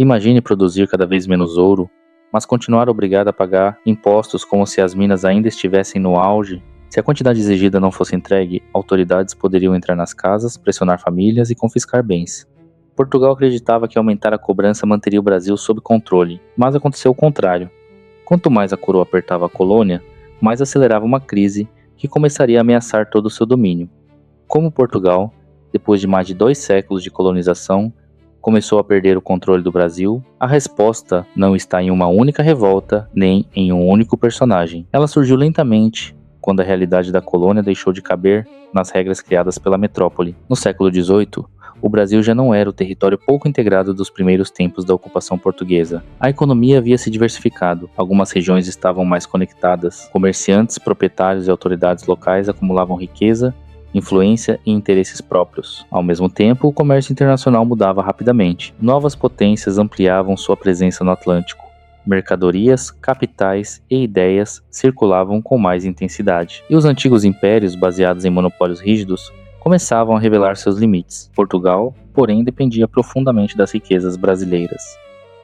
Imagine produzir cada vez menos ouro, mas continuar obrigado a pagar impostos como se as minas ainda estivessem no auge. Se a quantidade exigida não fosse entregue, autoridades poderiam entrar nas casas, pressionar famílias e confiscar bens. Portugal acreditava que aumentar a cobrança manteria o Brasil sob controle, mas aconteceu o contrário. Quanto mais a coroa apertava a colônia, mais acelerava uma crise que começaria a ameaçar todo o seu domínio. Como Portugal, depois de mais de 2 séculos de colonização, começou a perder o controle do Brasil, a resposta não está em uma única revolta, nem em um único personagem. Ela surgiu lentamente, quando a realidade da colônia deixou de caber nas regras criadas pela metrópole. No século XVIII, o Brasil já não era o território pouco integrado dos primeiros tempos da ocupação portuguesa. A economia havia se diversificado, algumas regiões estavam mais conectadas, comerciantes, proprietários e autoridades locais acumulavam riqueza, influência e interesses próprios. Ao mesmo tempo, o comércio internacional mudava rapidamente. Novas potências ampliavam sua presença no Atlântico. Mercadorias, capitais e ideias circulavam com mais intensidade. E os antigos impérios, baseados em monopólios rígidos, começavam a revelar seus limites. Portugal, porém, dependia profundamente das riquezas brasileiras.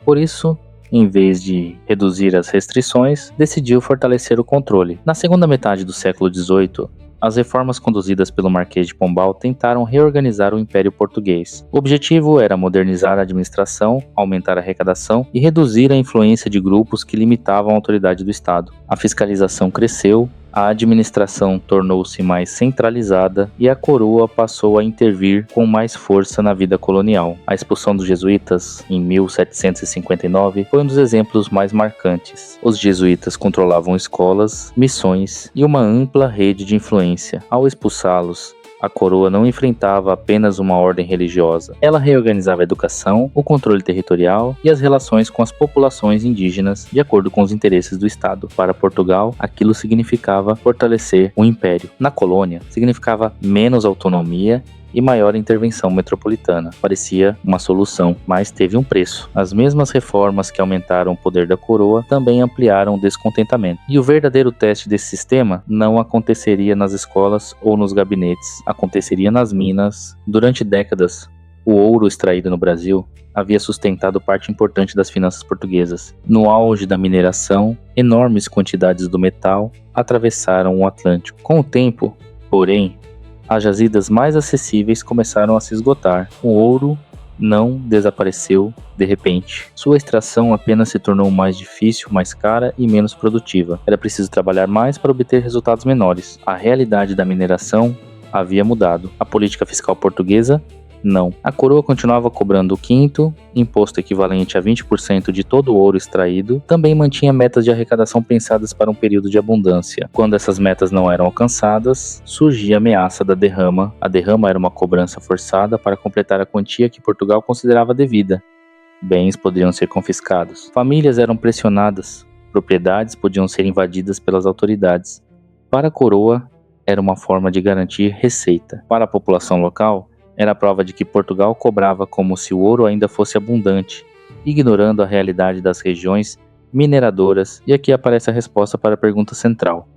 Por isso, em vez de reduzir as restrições, decidiu fortalecer o controle. Na segunda metade do século XVIII, as reformas conduzidas pelo Marquês de Pombal tentaram reorganizar o Império Português. O objetivo era modernizar a administração, aumentar a arrecadação e reduzir a influência de grupos que limitavam a autoridade do Estado. A fiscalização cresceu, a administração tornou-se mais centralizada e a coroa passou a intervir com mais força na vida colonial. A expulsão dos jesuítas, em 1759, foi um dos exemplos mais marcantes. Os jesuítas controlavam escolas, missões e uma ampla rede de influência. Ao expulsá-los, a coroa não enfrentava apenas uma ordem religiosa. Ela reorganizava a educação, o controle territorial e as relações com as populações indígenas de acordo com os interesses do Estado. Para Portugal, aquilo significava fortalecer o império. Na colônia, significava menos autonomia e maior intervenção metropolitana. Parecia uma solução, mas teve um preço. As mesmas reformas que aumentaram o poder da coroa também ampliaram o descontentamento. E o verdadeiro teste desse sistema não aconteceria nas escolas ou nos gabinetes, aconteceria nas minas. Durante décadas, o ouro extraído no Brasil havia sustentado parte importante das finanças portuguesas. No auge da mineração, enormes quantidades do metal atravessaram o Atlântico. Com o tempo, porém, as jazidas mais acessíveis começaram a se esgotar. O ouro não desapareceu de repente. Sua extração apenas se tornou mais difícil, mais cara e menos produtiva. Era preciso trabalhar mais para obter resultados menores. A realidade da mineração havia mudado. A política fiscal portuguesa não. A coroa continuava cobrando o quinto, imposto equivalente a 20% de todo o ouro extraído, também mantinha metas de arrecadação pensadas para um período de abundância. Quando essas metas não eram alcançadas, surgia a ameaça da derrama. A derrama era uma cobrança forçada para completar a quantia que Portugal considerava devida. Bens poderiam ser confiscados. Famílias eram pressionadas. Propriedades podiam ser invadidas pelas autoridades. Para a coroa, era uma forma de garantir receita. Para a população local, era a prova de que Portugal cobrava como se o ouro ainda fosse abundante, ignorando a realidade das regiões mineradoras. E aqui aparece a resposta para a pergunta central.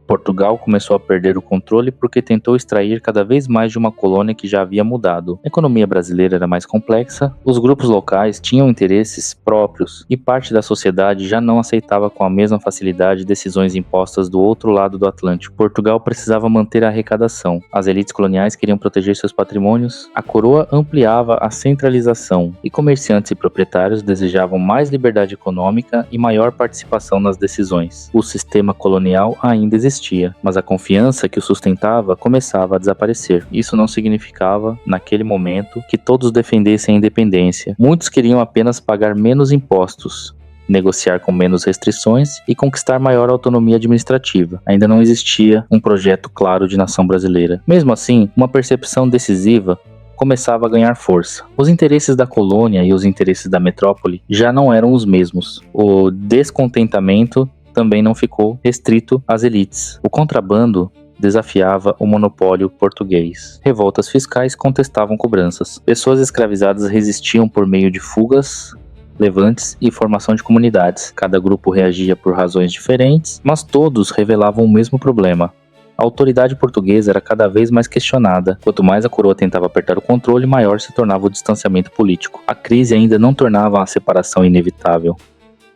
Portugal começou a perder o controle porque tentou extrair cada vez mais de uma colônia que já havia mudado. A economia brasileira era mais complexa, os grupos locais tinham interesses próprios e parte da sociedade já não aceitava com a mesma facilidade decisões impostas do outro lado do Atlântico. Portugal precisava manter a arrecadação. As elites coloniais queriam proteger seus patrimônios, a coroa ampliava a centralização e comerciantes e proprietários desejavam mais liberdade econômica e maior participação nas decisões. O sistema colonial ainda existia, mas a confiança que o sustentava começava a desaparecer. Isso não significava, naquele momento, que todos defendessem a independência. Muitos queriam apenas pagar menos impostos, negociar com menos restrições e conquistar maior autonomia administrativa. Ainda não existia um projeto claro de nação brasileira. Mesmo assim, uma percepção decisiva começava a ganhar força. Os interesses da colônia e os interesses da metrópole já não eram os mesmos. O descontentamento também não ficou restrito às elites. O contrabando desafiava o monopólio português. Revoltas fiscais contestavam cobranças. Pessoas escravizadas resistiam por meio de fugas, levantes e formação de comunidades. Cada grupo reagia por razões diferentes, mas todos revelavam o mesmo problema: a autoridade portuguesa era cada vez mais questionada. Quanto mais a coroa tentava apertar o controle, maior se tornava o distanciamento político. A crise ainda não tornava a separação inevitável.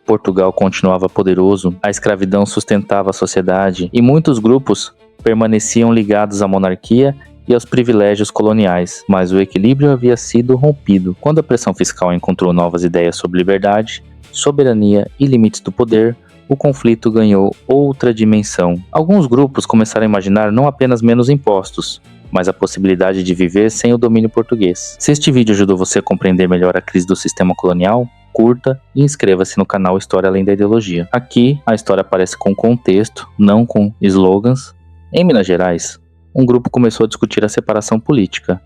Portugal continuava poderoso, a escravidão sustentava a sociedade e muitos grupos permaneciam ligados à monarquia e aos privilégios coloniais, mas o equilíbrio havia sido rompido. Quando a pressão fiscal encontrou novas ideias sobre liberdade, soberania e limites do poder, o conflito ganhou outra dimensão. Alguns grupos começaram a imaginar não apenas menos impostos, mas a possibilidade de viver sem o domínio português. Se este vídeo ajudou você a compreender melhor a crise do sistema colonial, curta e inscreva-se no canal História Além da Ideologia. Aqui, a história aparece com contexto, não com slogans. Em Minas Gerais, um grupo começou a discutir a separação política.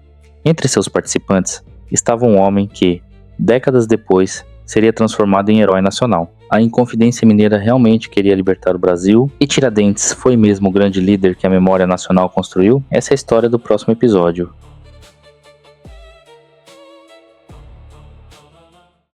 Entre seus participantes estava um homem que, décadas depois, seria transformado em herói nacional. A Inconfidência Mineira realmente queria libertar o Brasil? E Tiradentes foi mesmo o grande líder que a memória nacional construiu? Essa é a história do próximo episódio.